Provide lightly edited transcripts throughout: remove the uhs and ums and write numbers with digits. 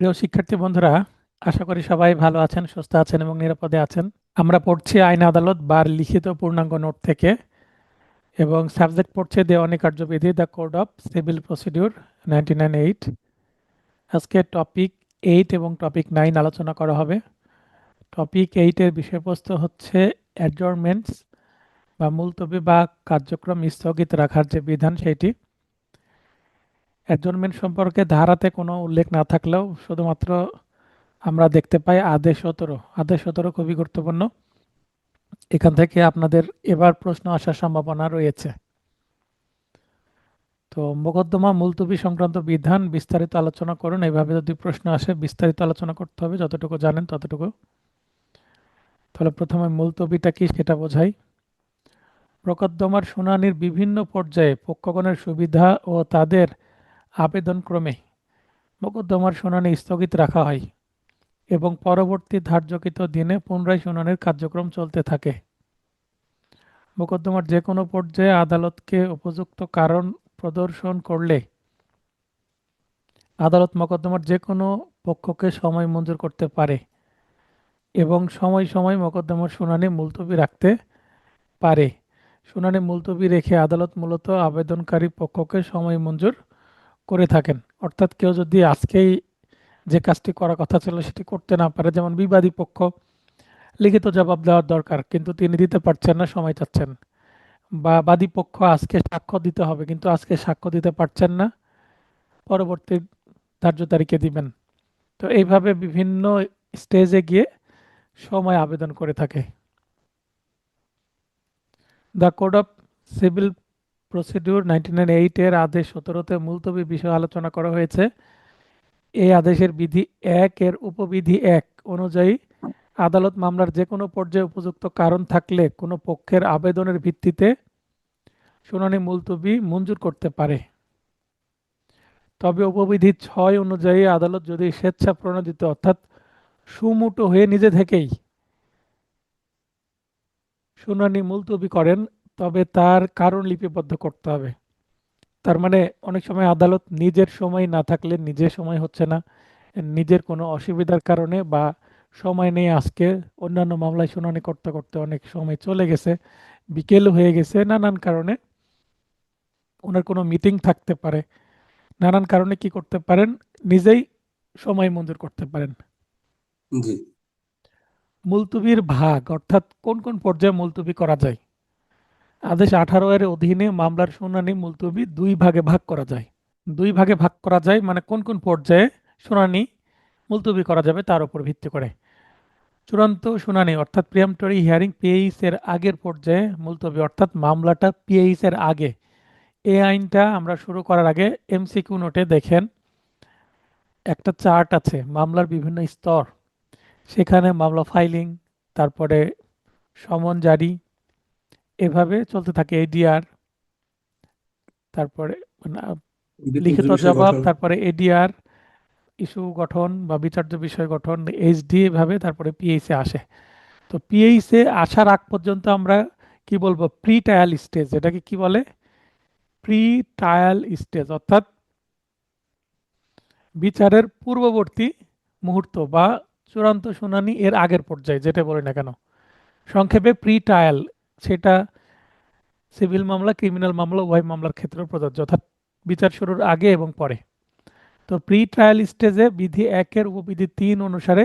প্রিয় শিক্ষার্থী বন্ধুরা, আশা করি সবাই ভালো আছেন, সুস্থ আছেন এবং নিরাপদে আছেন। আমরা পড়ছি আইন আদালত বার লিখিত পূর্ণাঙ্গ নোট থেকে এবং সাবজেক্ট পড়ছে দেওয়ানি কার্যবিধি, the code of civil procedure 1998। আজকে টপিক 8 এবং টপিক 9 আলোচনা করা হবে। টপিক 8-এর বিষয়বস্তু হচ্ছে অ্যাডজর্নমেন্টস বা মুলতবি বা কার্যক্রম স্থগিত রাখার যে বিধান সেটি। অ্যাডজর্নমেন্ট সম্পর্কে ধারাতে কোনো উল্লেখ না থাকলেও শুধুমাত্র আমরা দেখতে পাই আদেশ 17। আদেশ 17 খুবই গুরুত্বপূর্ণ। এখান থেকে আপনাদের এবার প্রশ্ন আসার সম্ভাবনা রয়েছে। তো মোকদ্দমা মুলতবি সংক্রান্ত বিধান বিস্তারিত আলোচনা করুন। এইভাবে যদি প্রশ্ন আসে বিস্তারিত আলোচনা করতে হবে, যতটুকু জানেন ততটুকু। তাহলে প্রথমে মুলতবিটা কি সেটা বোঝাই। মোকদ্দমার শুনানির বিভিন্ন পর্যায়ে পক্ষগণের সুবিধা ও তাদের আবেদন ক্রমে মোকদ্দমার শুনানি স্থগিত রাখা হয় এবং পরবর্তী ধার্যকৃত দিনে পুনরায় শুনানির কার্যক্রম চলতে থাকে। মোকদ্দমার যে কোনো পর্যায়ে আদালতকে উপযুক্ত কারণ প্রদর্শন করলে আদালত মোকদ্দমার যে কোনো পক্ষকে সময় মঞ্জুর করতে পারে এবং সময় সময় মোকদ্দমার শুনানি মুলতবি রাখতে পারে। শুনানি মুলতবি রেখে আদালত মূলত আবেদনকারী পক্ষকে সময় মঞ্জুর করে থাকেন। অর্থাৎ কেউ যদি আজকেই যে কাজটি করার কথা ছিল সেটি করতে না পারে, যেমন বিবাদী পক্ষ লিখিত জবাব দেওয়ার দরকার কিন্তু তিনি দিতে পারছেন না, সময় চাচ্ছেন, বা বাদী পক্ষ আজকে সাক্ষ্য দিতে হবে কিন্তু আজকে সাক্ষ্য দিতে পারছেন না, পরবর্তী ধার্য তারিখে দিবেন। তো এইভাবে বিভিন্ন স্টেজে গিয়ে সময় আবেদন করে থাকে। The code of civil procedure 1998 এর আদেশ 17-তে মুলতবি বিষয় আলোচনা করা হয়েছে। এই আদেশের বিধি 1 এর উপবিধি 1 অনুযায়ী আদালত মামলার যে কোনো পর্যায়ে উপযুক্ত কারণ থাকলে কোনো পক্ষের আবেদনের ভিত্তিতে শুনানি মুলতবি মঞ্জুর করতে পারে। তবে উপবিধি 6 অনুযায়ী আদালত যদি স্বেচ্ছা প্রণোদিত অর্থাৎ সুমুটো হয়ে নিজে থেকেই শুনানি মুলতবি করেন তবে তার কারণ লিপিবদ্ধ করতে হবে। তার মানে অনেক সময় আদালত নিজের সময় না থাকলে, নিজের সময় হচ্ছে না, নিজের কোনো অসুবিধার কারণে বা সময় নেই, আজকে অন্যান্য মামলায় শুনানি করতে করতে অনেক সময় চলে গেছে, বিকেল হয়ে গেছে, নানান কারণে ওনার কোনো মিটিং থাকতে পারে, নানান কারণে কি করতে পারেন, নিজেই সময় মঞ্জুর করতে পারেন। জি। মুলতবির ভাগ অর্থাৎ কোন কোন পর্যায়ে মুলতবি করা যায়। আদেশ 18 এর অধীনে মামলার শুনানি মুলতবি দুই ভাগে ভাগ করা যায়। দুই ভাগে ভাগ করা যায় মানে কোন কোন পর্যায়ে শুনানি মুলতবি করা যাবে তার উপর ভিত্তি করে। চূড়ান্ত শুনানি অর্থাৎ প্রিএম্পটরি হিয়ারিং পিএইচ এর আগের পর্যায়ে মুলতবি, অর্থাৎ মামলাটা পিএইচ এর আগে। এই আইনটা আমরা শুরু করার আগে এমসিকিউ নোটে দেখেন একটা চার্ট আছে মামলার বিভিন্ন স্তর। সেখানে মামলা ফাইলিং, তারপরে সমন জারি, এভাবে চলতে থাকে। এডিআর, তারপরে লিখিত বিষয় জবাব, গঠন। তারপরে এডিআর, ইস্যু গঠন বা বিচার্য বিষয় গঠন, এইচডি, এভাবে তারপরে পিএইচে আসে। তো পিএইচে আসার আগ পর্যন্ত আমরা কি বলবো, প্রি ট্রায়াল স্টেজ। এটাকে কি বলে? প্রি ট্রায়াল স্টেজ, অর্থাৎ বিচারের পূর্ববর্তী মুহূর্ত বা চূড়ান্ত শুনানি এর আগের পর্যায়ে, যেটা বলি না কেন সংক্ষেপে প্রি ট্রায়াল। সেটা সিভিল মামলা, ক্রিমিনাল মামলা উভয় মামলার ক্ষেত্রে প্রযোজ্য, অর্থাৎ বিচার শুরুর আগে এবং পরে। তো প্রি ট্রায়াল স্টেজে বিধি 1 এর উপবিধি 3 অনুসারে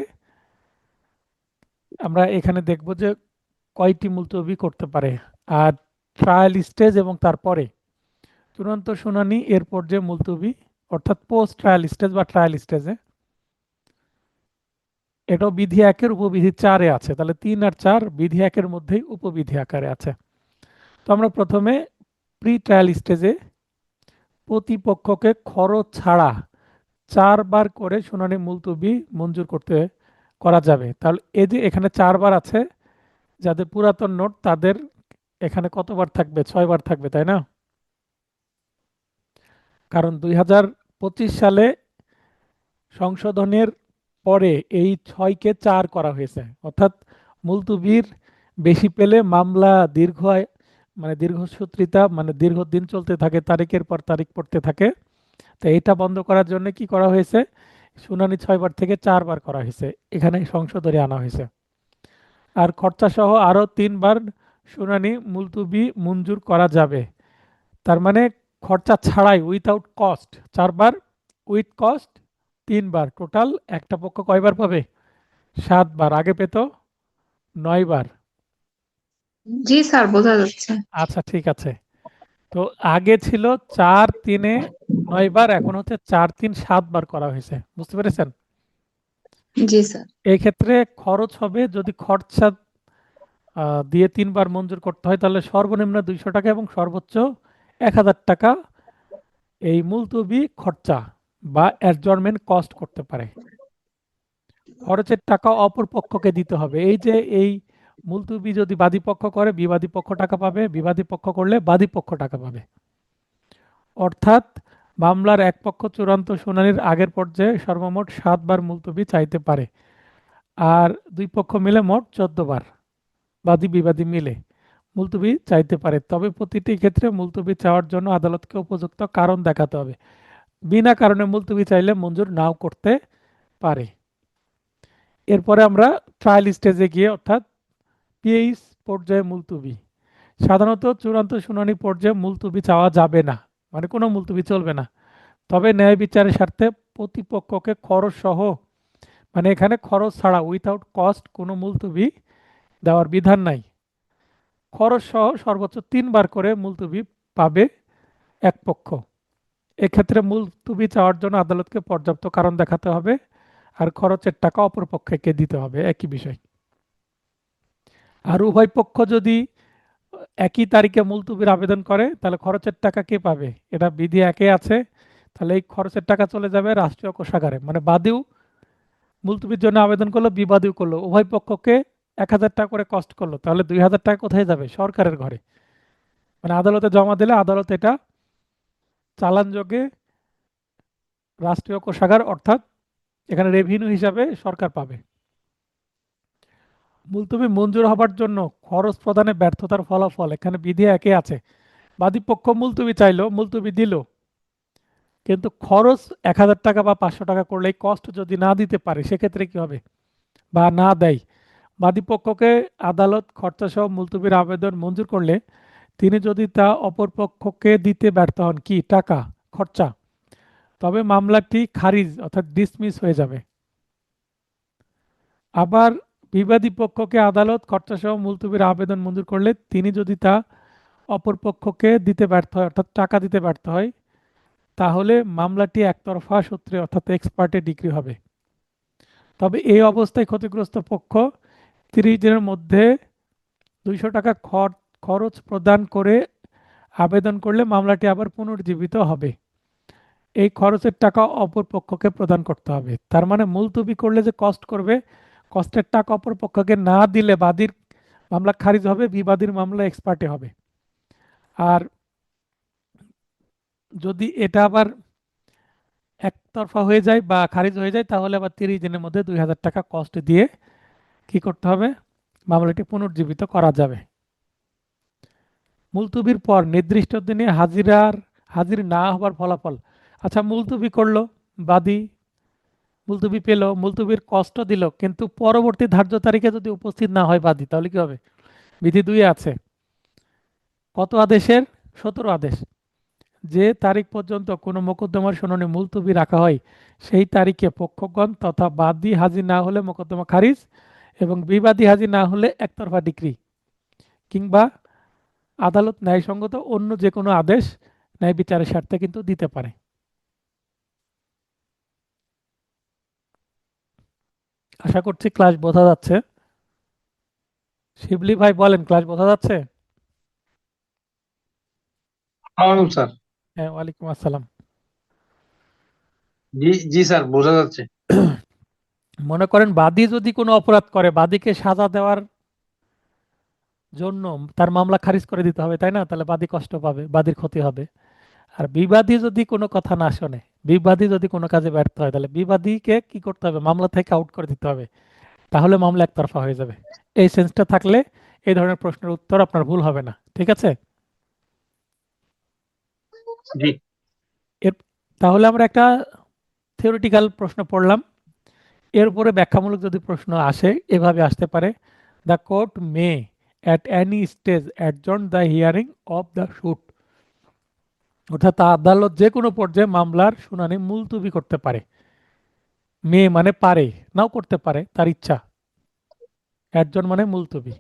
আমরা এখানে দেখব যে কয়টি মুলতবি করতে পারে। আর ট্রায়াল স্টেজ এবং তারপরে চূড়ান্ত শুনানি এর পর্যায়ে মুলতবি, অর্থাৎ পোস্ট ট্রায়াল স্টেজ বা ট্রায়াল স্টেজে, এটাও বিধি 1 এর উপবিধি 4-এ আছে। তাহলে 3 আর 4 বিধি 1 এর মধ্যেই উপবিধি আকারে আছে। তো আমরা প্রথমে প্রি ট্রায়াল স্টেজে প্রতিপক্ষকে খরচ ছাড়া 4 বার করে শুনানি মুলতবি মঞ্জুর করা যাবে। তাহলে এই যে এখানে 4 বার আছে, যাদের পুরাতন নোট তাদের এখানে কতবার থাকবে? 6 বার থাকবে, তাই না? কারণ 2025 সালে সংশোধনের পরে এই 6-কে 4 করা হয়েছে। অর্থাৎ মুলতবির বেশি পেলে মামলা দীর্ঘসূত্রিতা, মানে দীর্ঘদিন চলতে থাকে, তারিখের পর তারিখ পড়তে থাকে। তো এটা বন্ধ করার জন্য কি করা হয়েছে, শুনানি 6 বার থেকে 4 বার করা হয়েছে, এখানে সংশোধনী আনা হয়েছে। আর খরচা সহ আরও 3 বার শুনানি মুলতবি মঞ্জুর করা যাবে। তার মানে খরচা ছাড়াই without cost 4 bar, with cost 3 bar, total একটা পক্ষ কয়বার পাবে, 7 বার। আগে পেত 9 বার। জি স্যার, বোঝা যাচ্ছে। আচ্ছা ঠিক আছে। তো আগে ছিল 4 3 9 বার, এখন হচ্ছে 4 3 7 বার করা হয়েছে, বুঝতে পেরেছেন? জি স্যার। এই ক্ষেত্রে খরচ হবে, যদি খরচা দিয়ে 3 বার মঞ্জুর করতে হয় তাহলে সর্বনিম্ন 200 টাকা এবং সর্বোচ্চ 1000 টাকা এই মুলতবি খরচা বা অ্যাডজর্নমেন্ট কস্ট করতে পারে। খরচের টাকা অপর পক্ষকে দিতে হবে। এই যে এই মুলতবি যদি বাদী পক্ষ করে, বিবাদী পক্ষ টাকা পাবে, বিবাদী পক্ষ করলে বাদী পক্ষ টাকা পাবে। অর্থাৎ মামলার এক পক্ষ চূড়ান্ত শুনানির আগের পর্যায়ে সর্বমোট 7 বার মুলতবি চাইতে পারে, আর দুই পক্ষ মিলে মোট 14 বার বাদী বিবাদী মিলে মুলতবি চাইতে পারে। তবে প্রতিটি ক্ষেত্রে মুলতবি চাওয়ার জন্য আদালতকে উপযুক্ত কারণ দেখাতে হবে। বিনা কারণে মুলতবি চাইলে মঞ্জুর নাও করতে পারে। এরপরে আমরা ট্রায়াল স্টেজে গিয়ে, অর্থাৎ পিএইচ পর্যায়ে মুলতবি। সাধারণত চূড়ান্ত শুনানি পর্যায়ে মুলতবি চাওয়া যাবে না, মানে কোনো মুলতবি চলবে না। তবে ন্যায় বিচারের স্বার্থে প্রতিপক্ষকে খরচ সহ, মানে এখানে খরচ ছাড়া উইথাউট কস্ট কোনো মুলতবি দেওয়ার বিধান নাই। খরচ সহ সর্বোচ্চ 3 বার করে মুলতবি পাবে এক পক্ষ। এক্ষেত্রে মুলতবি চাওয়ার জন্য আদালতকে পর্যাপ্ত কারণ দেখাতে হবে, আর খরচের টাকা অপর পক্ষকে দিতে হবে, একই বিষয়। আর উভয় পক্ষ যদি একই তারিখে মুলতবির আবেদন করে তাহলে খরচের টাকা কে পাবে, এটা বিধি একে আছে। তাহলে এই খরচের টাকা চলে যাবে রাষ্ট্রীয় কোষাগারে, মানে বাদীও মুলতবির জন্য আবেদন করলো, বিবাদীও করলো, উভয় পক্ষকে 1000 টাকা করে কষ্ট করলো, তাহলে 2000 টাকা কোথায় যাবে, সরকারের ঘরে। মানে আদালতে জমা দিলে আদালত এটা চালানযোগে রাষ্ট্রীয় কোষাগার, অর্থাৎ এখানে রেভিনিউ হিসাবে সরকার পাবে। মুলতবি মঞ্জুর হবার জন্য খরচ প্রদানে ব্যর্থতার ফলাফল, এখানে বিধি একে আছে। বাদী পক্ষ মুলতবি চাইলো, মুলতবি দিল, কিন্তু খরচ 1000 টাকা বা 500 টাকা করলে এই কষ্ট যদি না দিতে পারে সেক্ষেত্রে কি হবে, বা না দেয়, বাদী পক্ষকে আদালত খরচাসহ মুলতবির আবেদন মঞ্জুর করলে তিনি যদি তা অপর পক্ষকে দিতে ব্যর্থ হন, কি টাকা খরচা, তবে মামলাটি খারিজ অর্থাৎ ডিসমিস হয়ে যাবে। আবার বিবাদী পক্ষকে আদালত খরচাসহ মুলতবির আবেদন মঞ্জুর করলে তিনি যদি তা অপর পক্ষকে দিতে ব্যর্থ হয়, অর্থাৎ টাকা দিতে ব্যর্থ হয়, তাহলে মামলাটি একতরফা সূত্রে অর্থাৎ এক্সপার্টে ডিগ্রি হবে। তবে এই অবস্থায় ক্ষতিগ্রস্ত পক্ষ 30 দিনের মধ্যে 200 টাকা খরচ প্রদান করে আবেদন করলে মামলাটি আবার পুনর্জীবিত হবে। এই খরচের টাকা অপর পক্ষকে প্রদান করতে হবে। তার মানে মুলতবি করলে যে কষ্ট করবে, কষ্টের টাকা অপর পক্ষকে না দিলে বাদীর মামলা খারিজ হবে, বিবাদীর মামলা এক্সপার্টে হবে। আর যদি এটা আবার একতরফা হয়ে যায় বা খারিজ হয়ে যায় তাহলে আবার 30 দিনের মধ্যে 2000 টাকা কষ্ট দিয়ে কি করতে হবে, মামলাটি পুনর্জীবিত করা যাবে। মুলতবির পর নির্দিষ্ট দিনে হাজির না হবার ফলাফল। আচ্ছা, মুলতবি করলো বাদী, মুলতবি পেল, মুলতবির কষ্ট দিল, কিন্তু পরবর্তী ধার্য তারিখে যদি উপস্থিত না হয় বাদী, তাহলে কি হবে? বিধি 2 আছে। কত আদেশের? 17 আদেশ। যে তারিখ পর্যন্ত কোনো মোকদ্দমার শুনানি মুলতবি রাখা হয় সেই তারিখে পক্ষগণ তথা বাদী হাজির না হলে মোকদ্দমা খারিজ, এবং বিবাদী হাজির না হলে একতরফা ডিক্রি কিংবা আদালত ন্যায়সঙ্গত অন্য যে কোনো আদেশ ন্যায় বিচারের স্বার্থে কিন্তু দিতে পারে। আশা করছি ক্লাস বোঝা যাচ্ছে। শিবলি ভাই বলেন, ক্লাস বোঝা যাচ্ছে? আসসালামু স্যার। হ্যাঁ, ওয়ালাইকুম আসসালাম। জি জি স্যার, বোঝা যাচ্ছে। মনে করেন বাদী যদি কোনো অপরাধ করে, বাদীকে সাজা দেওয়ার জন্য তার মামলা খারিজ করে দিতে হবে, তাই না? তাহলে বাদী কষ্ট পাবে, বাদীর ক্ষতি হবে। আর বিবাদী যদি কোনো কথা না শোনে, বিবাদী যদি কোনো কাজে ব্যর্থ হয়, তাহলে বিবাদীকে কি করতে হবে, মামলা থেকে আউট করে দিতে হবে, তাহলে মামলা একতরফা হয়ে যাবে। এই সেন্সটা থাকলে এই ধরনের প্রশ্নের উত্তর আপনার ভুল হবে না, ঠিক আছে? জি। এর তাহলে আমরা একটা থিওরিটিক্যাল প্রশ্ন পড়লাম, এর উপরে ব্যাখ্যামূলক যদি প্রশ্ন আসে এভাবে আসতে পারে, the court may at any stage adjourn the hearing of the suit, অর্থাৎ আদালত যে কোনো পর্যায়ে মামলার শুনানি মুলতবি করতে পারে। মে মানে পারে, নাও করতে পারে, তার ইচ্ছা। অ্যাডজর্ন মানে মুলতবি।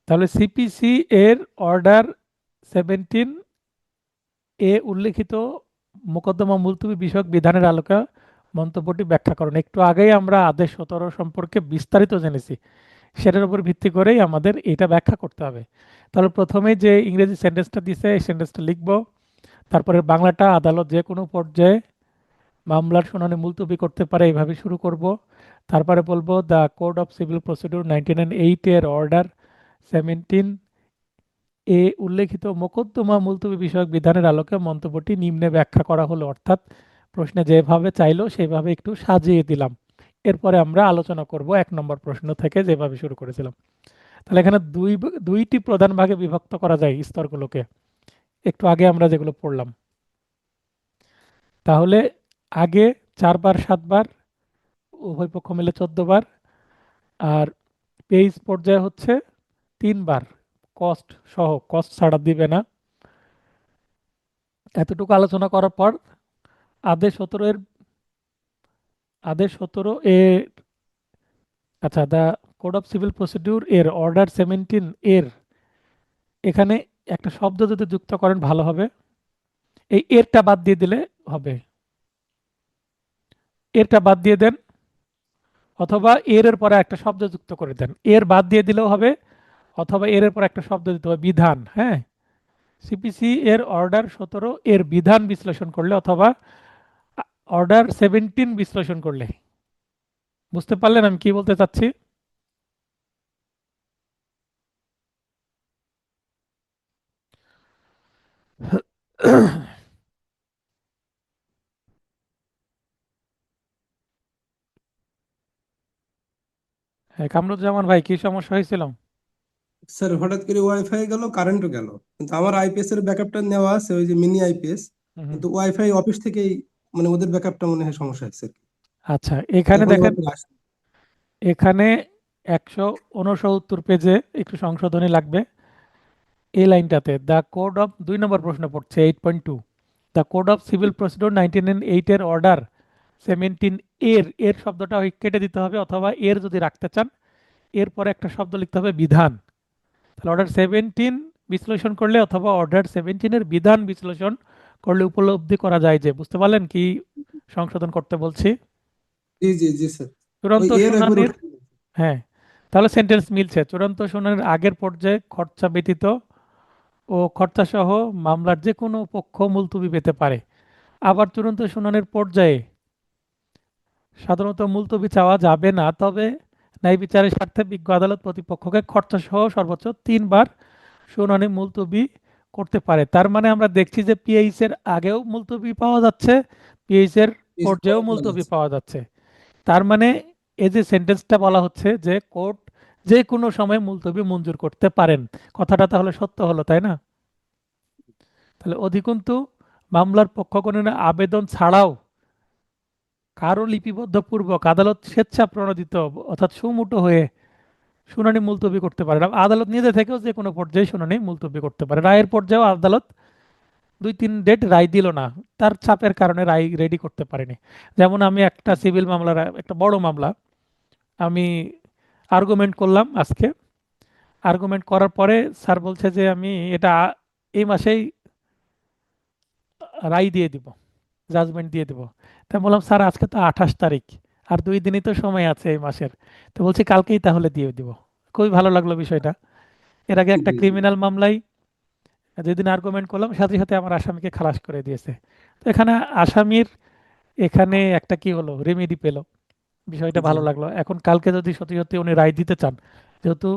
তাহলে সিপিসি এর অর্ডার 17 এ উল্লেখিত মোকদ্দমা মুলতবি বিষয়ক বিধানের আলোকে মন্তব্যটি ব্যাখ্যা করুন। একটু আগেই আমরা আদেশ 17 সম্পর্কে বিস্তারিত জেনেছি, সেটার উপর ভিত্তি করেই আমাদের এটা ব্যাখ্যা করতে হবে। তাহলে প্রথমে যে ইংরেজি সেন্টেন্সটা দিছে এই সেন্টেন্সটা লিখব, তারপরে বাংলাটা আদালত যে কোনো পর্যায়ে মামলার শুনানি মুলতবি করতে পারে এইভাবে শুরু করব। তারপরে বলবো the code of civil procedure 1908 এর অর্ডার 17 এ উল্লেখিত মোকদ্দমা মুলতবি বিষয়ক বিধানের আলোকে মন্তব্যটি নিম্নে ব্যাখ্যা করা হলো, অর্থাৎ প্রশ্নে যেভাবে চাইলো সেইভাবে একটু সাজিয়ে দিলাম। এরপরে আমরা আলোচনা করব 1 নম্বর প্রশ্ন থেকে যেভাবে শুরু করেছিলাম। তাহলে এখানে দুইটি প্রধান ভাগে বিভক্ত করা যায় স্তরগুলোকে, একটু আগে আমরা যেগুলো পড়লাম। তাহলে আগে 4 বার 7 বার, উভয় পক্ষ মিলে 14 বার, আর পেজ পর্যায়ে হচ্ছে 3 বার, কস্ট সহ, কস্ট ছাড়া দিবে না। এতটুকু আলোচনা করার পর আদেশ 17 এর আদেশ 17 এর আচ্ছা, the code of civil procedure এর অর্ডার 17 এর এখানে একটা শব্দ যদি যুক্ত করেন ভালো হবে, এই এরটা বাদ দিয়ে দিলে হবে, এরটা বাদ দিয়ে দেন, অথবা এর পরে একটা শব্দ যুক্ত করে দেন, এর বাদ দিয়ে দিলেও হবে, অথবা এর পর একটা শব্দ দিতে হবে, বিধান। হ্যাঁ, সিপিসি এর অর্ডার 17 এর বিধান বিশ্লেষণ করলে অথবা অর্ডার 17 বিশ্লেষণ করলে। বুঝতে পারলেন আমি কি বলতে চাচ্ছি? হ্যাঁ, কামরুজ্জামান ভাই, কি সমস্যা হয়েছিল? স্যার হঠাৎ করে ওয়াইফাই গেল, কারেন্টও গেল, কিন্তু আমার আইপিএস এর ব্যাকআপটা নেওয়া আছে, ওই যে মিনি আইপিএস, হুম হুম। কিন্তু ওয়াইফাই অফিস থেকেই, মানে ওদের ব্যাকআপটা মনে হয় সমস্যা হচ্ছে আর কি। আচ্ছা, এখানে এখনো দেখেন, ওয়াইফাই আসছে। এখানে 169 পেজে একটু সংশোধনী লাগবে। এই লাইনটাতে দ্য কোড অফ 2 নম্বর প্রশ্ন পড়ছে 8.2, the code of civil procedure 1908 এর অর্ডার 17 এর শব্দটা ওই কেটে দিতে হবে, অথবা এর যদি রাখতে চান এরপরে একটা শব্দ লিখতে হবে বিধান। তাহলে অর্ডার 17 বিশ্লেষণ করলে অথবা অর্ডার 17 এর বিধান বিশ্লেষণ করলে উপলব্ধি করা যায় যে, বুঝতে পারলেন কি সংশোধন করতে বলছি? জি জি জি স্যার, ওই চূড়ান্ত এর একবার শুনানির, হ্যাঁ, তাহলে সেন্টেন্স মিলছে। চূড়ান্ত শুনানির আগের পর্যায়ে খরচা ব্যতীত ও খরচাসহ মামলার যে কোনো পক্ষ মুলতবি পেতে পারে। আবার চূড়ান্ত শুনানির পর্যায়ে সাধারণত মুলতবি চাওয়া যাবে না, তবে ন্যায় বিচারের স্বার্থে বিজ্ঞ আদালত প্রতিপক্ষকে খরচাসহ সর্বোচ্চ 3 বার শুনানি মুলতবি করতে পারে। তার মানে আমরা দেখছি যে পিএইচ এর আগেও মুলতবি পাওয়া যাচ্ছে, পিএইচ এর পর্যায়েও মুলতবি পাওয়া যাচ্ছে। তার মানে এই যে সেন্টেন্সটা বলা হচ্ছে যে কোর্ট যে কোনো সময় মুলতবি মঞ্জুর করতে পারেন, কথাটা তাহলে সত্য হলো, তাই না? তাহলে অধিকন্তু মামলার পক্ষগণের আবেদন ছাড়াও কারো লিপিবদ্ধ পূর্বক আদালত স্বেচ্ছা প্রণোদিত অর্থাৎ সুমুটো হয়ে শুনানি মুলতবি করতে পারে। আদালত নিজে থেকেও যে কোনো পর্যায়ে শুনানি মুলতবি করতে পারে। রায়ের পর্যায়েও আদালত 2-3 ডেট রায় দিল না, তার চাপের কারণে রায় রেডি করতে পারেনি। যেমন আমি একটা সিভিল মামলার, একটা বড় মামলা আমি আর্গুমেন্ট করলাম আজকে, আর্গুমেন্ট করার পরে স্যার বলছে যে আমি এটা এই মাসেই রায় দিয়ে দিব, জাজমেন্ট দিয়ে দিব। তা বললাম স্যার আজকে তো 28 তারিখ, আর 2 দিনই তো সময় আছে এই মাসের। তো বলছি কালকেই তাহলে দিয়ে দিব। খুবই ভালো লাগলো বিষয়টা। এর আগে একটা জি জি ক্রিমিনাল মামলায় যেদিন আর্গুমেন্ট করলাম সাথে সাথে আমার আসামিকে খালাস করে দিয়েছে। তো এখানে আসামির এখানে একটা কি হলো, রেমেডি পেলো, বিষয়টা জি। ভালো লাগলো। এখন কালকে যদি সত্যি সত্যি উনি রায় দিতে চান, যেহেতু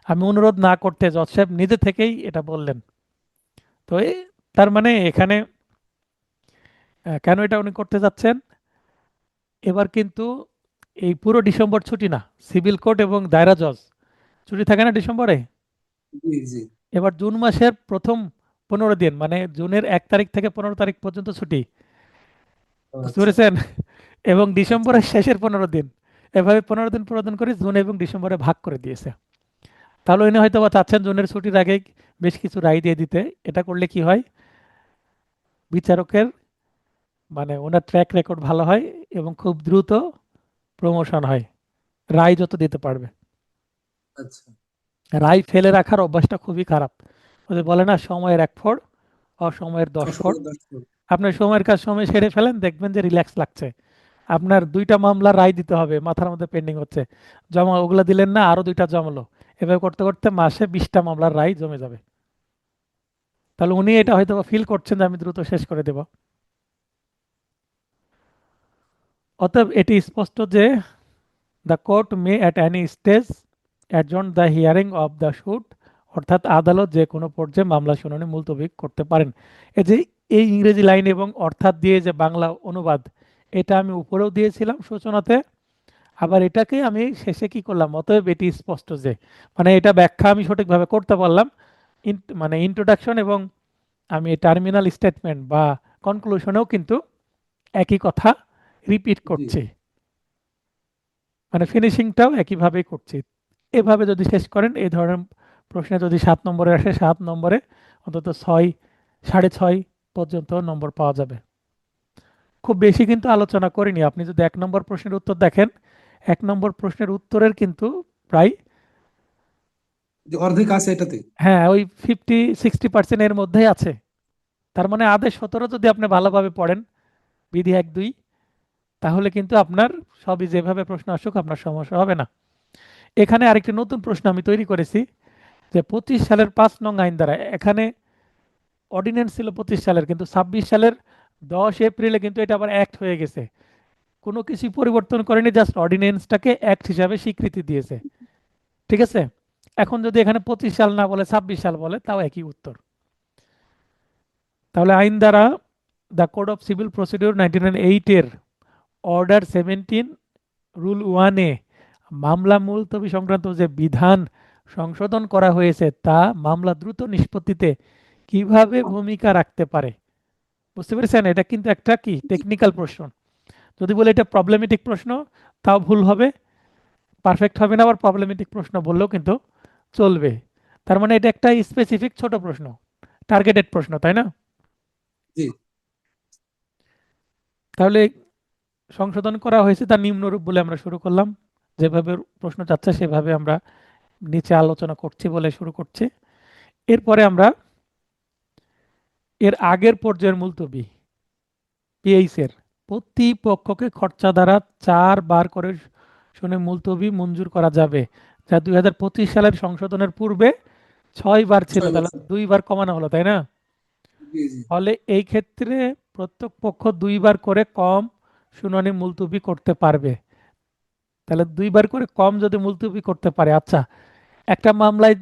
আমি অনুরোধ না করতে জজ সাহেব নিজে থেকেই এটা বললেন, তো তার মানে এখানে কেন এটা উনি করতে যাচ্ছেন, এবার কিন্তু এই পুরো ডিসেম্বর ছুটি না, সিভিল কোর্ট এবং দায়রা জজ ছুটি থাকে না ডিসেম্বরে, জি জি এবার জুন মাসের প্রথম 15 দিন, মানে জুনের 1 তারিখ থেকে 15 তারিখ পর্যন্ত ছুটি, বুঝতে আচ্ছা পেরেছেন? এবং আচ্ছা ডিসেম্বরের শেষের 15 দিন, এভাবে 15 দিন 15 দিন করে জুন এবং ডিসেম্বরে ভাগ করে দিয়েছে। তাহলে উনি হয়তো বা চাচ্ছেন জুনের ছুটির আগে বেশ কিছু রায় দিয়ে দিতে। এটা করলে কি হয়, বিচারকের মানে ওনার ট্র্যাক রেকর্ড ভালো হয় এবং খুব দ্রুত প্রমোশন হয়, রায় যত দিতে পারবে। আচ্ছা। রায় ফেলে রাখার অভ্যাসটা খুবই খারাপ। ওই যে বলে না, সময়ের 1 ফোঁড় অসময়ের 10 ফোঁড়। অসংখ্য দর্শক। আপনার সময়ের কাজ সময় সেরে ফেলেন, দেখবেন যে রিল্যাক্স লাগছে। আপনার 2টা মামলার রায় দিতে হবে, মাথার মধ্যে পেন্ডিং হচ্ছে, জমা ওগুলা দিলেন না, আরো 2টা জমালো, এভাবে করতে করতে মাসে 20টা মামলার রায় জমে যাবে। তাহলে উনি এটা হয়তো ফিল করছেন যে আমি দ্রুত শেষ করে দেব। অতএব এটি স্পষ্ট যে the court may at any stage adjourn the hearing of the suit, অর্থাৎ আদালত যে কোনো পর্যায়ে মামলা শুনানি মুলতবি করতে পারেন। এই যে এই ইংরেজি লাইন এবং অর্থাৎ দিয়ে যে বাংলা অনুবাদ, এটা আমি উপরেও দিয়েছিলাম সূচনাতে, আবার এটাকে আমি শেষে কি করলাম, অতএব এটি স্পষ্ট যে, মানে এটা ব্যাখ্যা আমি সঠিকভাবে করতে পারলাম। মানে ইন্ট্রোডাকশন এবং আমি টার্মিনাল স্টেটমেন্ট বা কনক্লুশনেও কিন্তু একই কথা রিপিট জি করছি, মানে ফিনিশিংটাও একইভাবেই করছি। এভাবে যদি শেষ করেন, এই ধরনের প্রশ্নে যদি 7 নম্বরে আসে, 7 নম্বরে অন্তত 6, 6.5 পর্যন্ত নম্বর পাওয়া যাবে। খুব বেশি কিন্তু আলোচনা করিনি। আপনি যদি 1 নম্বর প্রশ্নের উত্তর দেখেন, 1 নম্বর প্রশ্নের উত্তরের কিন্তু প্রায়, যে অর্ধেক আছে এটাতে। হ্যাঁ, ওই 50-60% এর মধ্যেই আছে। তার মানে আদেশ 17 যদি আপনি ভালোভাবে পড়েন, বিধি 1-2, তাহলে কিন্তু আপনার সবই যেভাবে প্রশ্ন আসুক আপনার সমস্যা হবে না। এখানে আরেকটি নতুন প্রশ্ন আমি তৈরি করেছি, যে 25 সালের 5 নং আইন দ্বারা, এখানে অর্ডিন্যান্স ছিল 25 সালের, কিন্তু 26 সালের 10 এপ্রিলে কিন্তু এটা আবার অ্যাক্ট হয়ে গেছে। কোনো কিছু পরিবর্তন করেনি, জাস্ট অর্ডিন্যান্সটাকে অ্যাক্ট হিসাবে স্বীকৃতি দিয়েছে। ঠিক আছে? এখন যদি এখানে 25 সাল না বলে 26 সাল বলে, তাও একই উত্তর। তাহলে আইন দ্বারা the code of civil procedure 1908 এর অর্ডার 17 রুল 1-এ মামলা মুলতবি সংক্রান্ত যে বিধান সংশোধন করা হয়েছে, তা মামলা দ্রুত নিষ্পত্তিতে কিভাবে ভূমিকা রাখতে পারে। বুঝতে পেরেছেন? এটা কিন্তু একটা কি টেকনিক্যাল প্রশ্ন। যদি বলে এটা প্রবলেমেটিক প্রশ্ন, তাও ভুল হবে, পারফেক্ট হবে না। আবার প্রবলেমেটিক প্রশ্ন বললেও কিন্তু চলবে। তার মানে এটা একটা স্পেসিফিক ছোট প্রশ্ন, টার্গেটেড প্রশ্ন, তাই না? জি তাহলে সংশোধন করা হয়েছে তার নিম্নরূপ বলে আমরা শুরু করলাম, যেভাবে প্রশ্ন চাচ্ছে সেভাবে আমরা নিচে আলোচনা করছি বলে শুরু করছি। এরপরে আমরা এর আগের পর্যায়ের মুলতবি, পিএইচ এর প্রতিপক্ষকে খরচা দ্বারা 4 বার করে শুনে মুলতবি মঞ্জুর করা যাবে, যা 2025 সালের সংশোধনের পূর্বে 6 বার ছিল, 6 বছর। তাহলে 2 বার কমানো হলো, তাই না? জি জি ফলে এই ক্ষেত্রে প্রত্যেক পক্ষ 2 বার করে কম শুনানি মুলতবি করতে পারবে। তাহলে 2 বার করে কম যদি মুলতবি করতে পারে, আচ্ছা, একটা মামলায়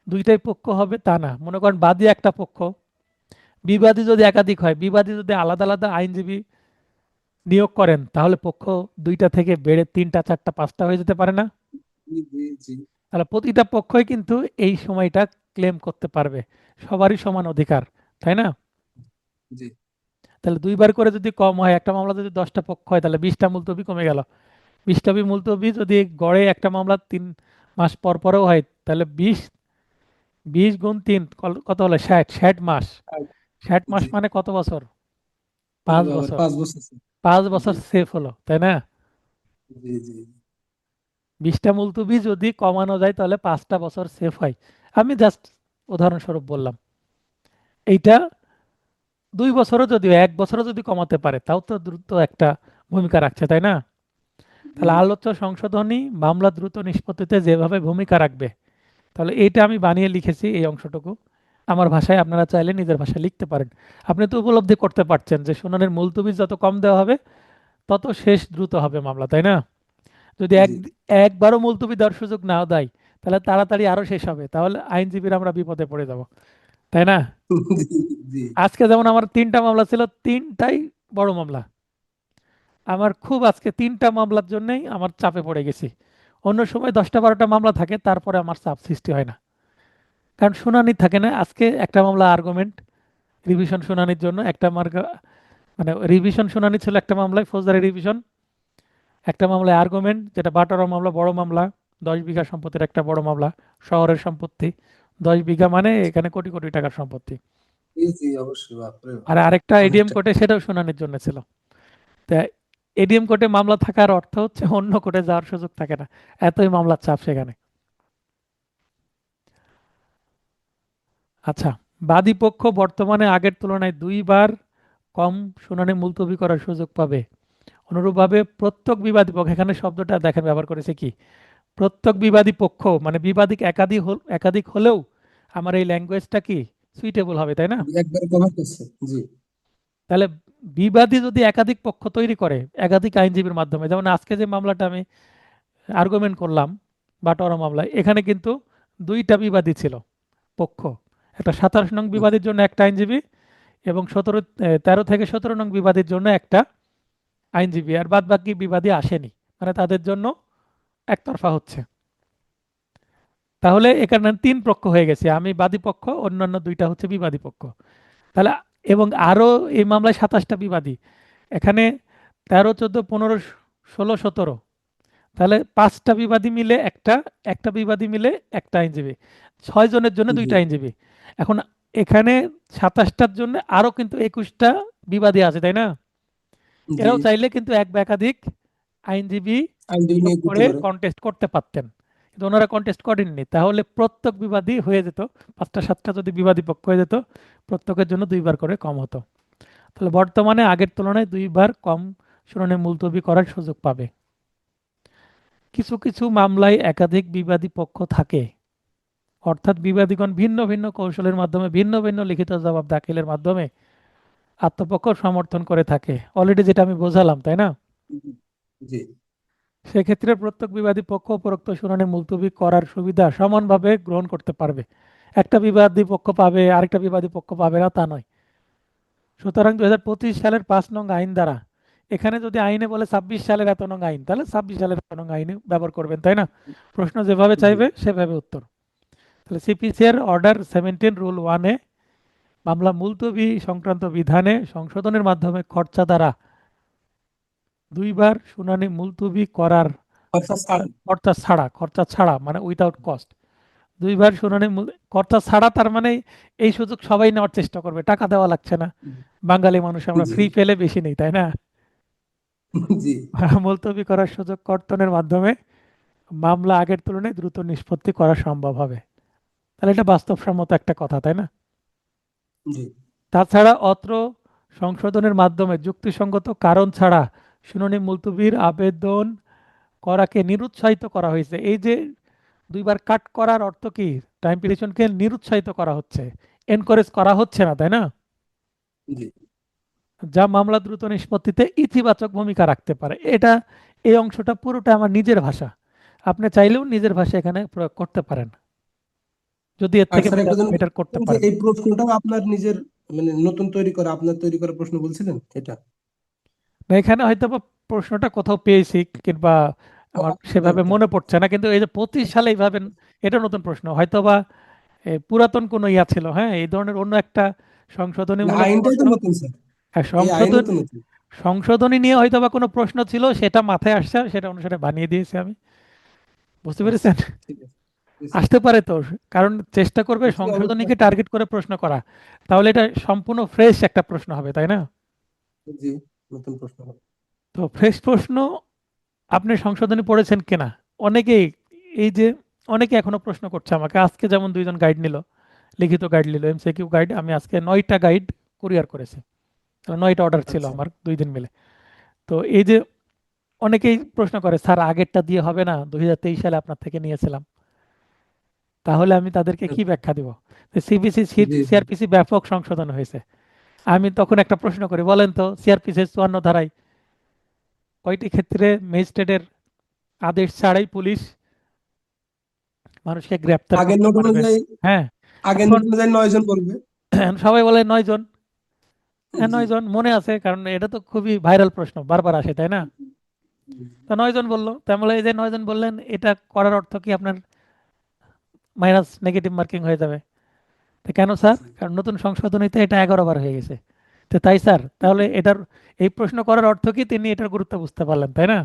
2টাই পক্ষ হবে তা না, মনে করেন বাদী একটা পক্ষ, বিবাদী যদি একাধিক হয়, বিবাদী যদি আলাদা আলাদা আইনজীবী নিয়োগ করেন, তাহলে পক্ষ 2টা থেকে বেড়ে 3টা 4টা 5টা হয়ে যেতে পারে না? জি জি জি তাহলে প্রতিটা পক্ষই কিন্তু এই সময়টা ক্লেম করতে পারবে, সবারই সমান অধিকার, তাই না? জি তাহলে 2 বার করে যদি কম হয়, একটা মামলা যদি 10টা পক্ষ হয়, তাহলে 20টা মুলতবি কমে গেল। 20টা মুলতবি যদি গড়ে একটা মামলা 3 মাস পর পরেও হয়, তাহলে 20 গুণ 3 কত হলো? 60, 60 মাস। 60 মাস জি। মানে কত বছর? ওরে 5 বাবার বছর। 5 বছর স্যার। 5 বছর জি সেফ হলো, তাই না? জি জি 20টা মুলতবি যদি কমানো যায়, তাহলে 5টা বছর সেফ হয়। আমি জাস্ট উদাহরণস্বরূপ বললাম। এইটা 2 বছরও যদি 1 বছরও যদি কমাতে পারে, তাও তো দ্রুত একটা ভূমিকা রাখছে, তাই না? জি তাহলে আলোচ্য সংশোধনী মামলা দ্রুত নিষ্পত্তিতে যেভাবে ভূমিকা রাখবে, তাহলে এইটা আমি বানিয়ে লিখেছি এই অংশটুকু। আমার ভাষায় আপনারা চাইলে নিজের ভাষায় লিখতে পারেন। আপনি তো উপলব্ধি করতে পারছেন যে শুনানির মুলতবি যত কম দেওয়া হবে, তত শেষ দ্রুত হবে মামলা, তাই না? যদি জি একবারও মুলতবি দেওয়ার সুযোগ নাও দেয়, তাহলে তাড়াতাড়ি আরো শেষ হবে, তাহলে আইনজীবীরা আমরা বিপদে পড়ে যাব, তাই না? জি জি আজকে যেমন আমার 3টা মামলা ছিল, 3টাই বড় মামলা। আমার খুব আজকে 3টা মামলার জন্যই আমার চাপে পড়ে গেছি। অন্য সময় 10টা 12টা মামলা থাকে, তারপরে আমার চাপ সৃষ্টি হয় না, কারণ শুনানি থাকে না। আজকে একটা মামলা আর্গুমেন্ট রিভিশন শুনানির জন্য, একটা মানে রিভিশন শুনানি ছিল একটা মামলায় ফৌজদারি রিভিশন, একটা মামলায় আর্গুমেন্ট যেটা বাটোয়ারা মামলা, বড় মামলা, 10 বিঘা সম্পত্তির একটা বড় মামলা, শহরের সম্পত্তি 10 বিঘা মানে এখানে কোটি কোটি টাকার সম্পত্তি। জি জি অবশ্যই, বাপরে বাপ, আর আরেকটা অনেক এডিএম টাকা। কোর্টে, সেটাও শুনানির জন্য ছিল। তা এডিএম কোর্টে মামলা থাকার অর্থ হচ্ছে অন্য কোর্টে যাওয়ার সুযোগ থাকে না, এতই মামলার চাপ সেখানে। আচ্ছা, বাদী পক্ষ বর্তমানে আগের তুলনায় 2 বার কম শুনানি মুলতবি করার সুযোগ পাবে। অনুরূপভাবে প্রত্যেক বিবাদী পক্ষ, এখানে শব্দটা দেখেন ব্যবহার করেছে কি, প্রত্যেক বিবাদী পক্ষ, মানে বিবাদী একাধিক হলেও আমার এই ল্যাঙ্গুয়েজটা কি সুইটেবল হবে, তাই না? একবার কভার করছে। জি তাহলে বিবাদী যদি একাধিক পক্ষ তৈরি করে একাধিক আইনজীবীর মাধ্যমে, যেমন আজকে যে মামলাটা আমি আর্গুমেন্ট করলাম বাটোয়ারা মামলায়, এখানে কিন্তু 2টা বিবাদী ছিল পক্ষ, একটা 27 নং বিবাদীর জন্য একটা আইনজীবী এবং 13 থেকে 17 নং বিবাদীর জন্য একটা আইনজীবী, আর বাদ বাকি বিবাদী আসেনি, মানে তাদের জন্য একতরফা হচ্ছে। তাহলে এখানে 3 পক্ষ হয়ে গেছে, আমি বাদী পক্ষ, অন্যান্য 2টা হচ্ছে বিবাদী পক্ষ। তাহলে এবং আরো এই মামলায় 27টা বিবাদী, এখানে 13, 14, 15, 16, 17, তাহলে 5টা বিবাদী মিলে একটা, একটা বিবাদী মিলে একটা আইনজীবী, 6 জনের জন্য জি 2টা আইনজীবী। এখন এখানে 27টার জন্য আরো কিন্তু 21টা বিবাদী আছে, তাই না? জি, এরাও চাইলে কিন্তু এক বা একাধিক আইনজীবী আইনজীবী নিয়োগ নিয়োগ করতে করে পারে। কন্টেস্ট করতে পারতেন, কিন্তু ওনারা কন্টেস্ট করেননি। তাহলে প্রত্যেক বিবাদী হয়ে যেত, 5টা 7টা যদি বিবাদী পক্ষ হয়ে যেত, প্রত্যেকের জন্য 2 বার করে কম হতো। তাহলে বর্তমানে আগের তুলনায় 2 বার কম শুনানি মুলতবি করার সুযোগ পাবে। কিছু কিছু মামলায় একাধিক বিবাদী পক্ষ থাকে, অর্থাৎ বিবাদীগণ ভিন্ন ভিন্ন কৌশলের মাধ্যমে ভিন্ন ভিন্ন লিখিত জবাব দাখিলের মাধ্যমে আত্মপক্ষ সমর্থন করে থাকে, অলরেডি যেটা আমি বোঝালাম, তাই না? জি সেক্ষেত্রে প্রত্যেক বিবাদী পক্ষ উপরোক্ত শুনানি মুলতবি করার সুবিধা সমানভাবে গ্রহণ করতে পারবে। একটা বিবাদী পক্ষ পাবে, আরেকটা বিবাদী পক্ষ পাবে না, তা নয়। সুতরাং 2025 সালের 5 নং আইন দ্বারা, এখানে যদি আইনে বলে 26 সালের এত নং আইন, তাহলে 26 সালের এত নং আইনে ব্যবহার করবেন, তাই না? প্রশ্ন যেভাবে জি চাইবে সেভাবে উত্তর। তাহলে সিপিসির অর্ডার 17 রুল 1-এ মামলা মুলতবি সংক্রান্ত বিধানে সংশোধনের মাধ্যমে খরচা দ্বারা 2 বার শুনানি মুলতবি করার, অর্থাৎ খরচা ছাড়া মানে উইথাউট কস্ট, 2 বার শুনানি খরচা ছাড়া, তার মানে এই সুযোগ সবাই নেওয়ার চেষ্টা করবে, টাকা দেওয়া লাগছে না। বাঙালি মানুষ আমরা জি ফ্রি পেলে বেশি নেই, তাই না? জি মুলতবি করার সুযোগ কর্তনের মাধ্যমে মামলা আগের তুলনায় দ্রুত নিষ্পত্তি করা সম্ভব হবে। তাহলে এটা বাস্তবসম্মত একটা কথা, তাই না? জি তাছাড়া অত্র সংশোধনের মাধ্যমে যুক্তিসঙ্গত কারণ ছাড়া শুনানি মুলতবির আবেদন করাকে নিরুৎসাহিত করা হয়েছে। এই যে 2 বার কাট করার অর্থ কি, টাইম পিটিশনকে নিরুৎসাহিত করা হচ্ছে, এনকারেজ করা হচ্ছে না, তাই না? জি যা মামলা দ্রুত নিষ্পত্তিতে ইতিবাচক ভূমিকা রাখতে পারে। এটা, এই অংশটা পুরোটা আমার নিজের ভাষা, আপনি চাইলেও নিজের ভাষা এখানে প্রয়োগ করতে পারেন, যদি এর আর থেকে স্যার একটা জন্য বেটার করতে যে পারেন। এই প্রশ্নটাও আপনার নিজের, মানে নতুন তৈরি করা, আপনার তৈরি করা প্রশ্ন বলছিলেন এটা? না, এখানে হয়তো বা প্রশ্নটা কোথাও পেয়েছি, কিংবা আমার আচ্ছা সেভাবে আচ্ছা। মনে পড়ছে না, কিন্তু এই যে 25 সালে এইভাবে, এটা নতুন প্রশ্ন হয়তো বা পুরাতন কোনো ইয়া ছিল, হ্যাঁ, এই ধরনের অন্য একটা না, সংশোধনীমূলক আইনটাই প্রশ্ন। তো নতুন স্যার, হ্যাঁ, এই আইনই তো নতুন। সংশোধনী নিয়ে হয়তো বা কোনো প্রশ্ন ছিল, সেটা মাথায় আসছে, সেটা অনুসারে বানিয়ে দিয়েছি আমি। বুঝতে আচ্ছা, পেরেছেন? ঠিক আছে। জি স্যার। আসতে পারে তো, কারণ চেষ্টা করবে জি অবশ্যই সংশোধনীকে আসতে পারে। টার্গেট করে প্রশ্ন করা, তাহলে এটা সম্পূর্ণ ফ্রেশ একটা প্রশ্ন হবে, তাই না? জি, নতুন প্রশ্ন হবে। তো ফ্রেশ প্রশ্ন, আপনি সংশোধনী পড়েছেন কিনা? অনেকেই, এই যে অনেকে এখনো প্রশ্ন করছে আমাকে, আজকে যেমন 2জন গাইড নিল, লিখিত গাইড নিল, এমসিকিউ গাইড, আমি আজকে 9টা গাইড কুরিয়ার করেছি, 9টা অর্ডার ছিল আচ্ছা আমার 2 দিন মিলে। তো এই যে অনেকেই প্রশ্ন করে, স্যার আগেরটা দিয়ে হবে না, 2023 সালে আপনার থেকে নিয়েছিলাম। তাহলে আমি তাদেরকে কি ব্যাখ্যা দিব? সিবিসি জি জি। সিআরপিসি ব্যাপক সংশোধন হয়েছে। আমি তখন একটা প্রশ্ন করি, বলেন তো সিআরপিসি 54 ধারায় কয়টি ক্ষেত্রে ম্যাজিস্ট্রেটের আদেশ ছাড়াই পুলিশ মানুষকে গ্রেপ্তার আগের করতে নোট পারবে? অনুযায়ী, হ্যাঁ, আগের এখন নোট অনুযায়ী 9 জন বলবে। সবাই বলে 9 জন। হ্যাঁ, জি 9 জন মনে আছে, কারণ এটা তো খুবই ভাইরাল প্রশ্ন, বারবার আসে, তাই না? জি। তো 9 জন বললো, তাহলে এই যে 9 জন বললেন, এটা করার অর্থ কি আপনার মাইনাস নেগেটিভ মার্কিং হয়ে যাবে? তো কেন স্যার? কারণ নতুন সংশোধনীতে এটা 11 বার হয়ে গেছে। তো তাই স্যার, তাহলে এটার এই প্রশ্ন করার অর্থ কি তিনি এটার গুরুত্ব বুঝতে পারলেন, তাই না?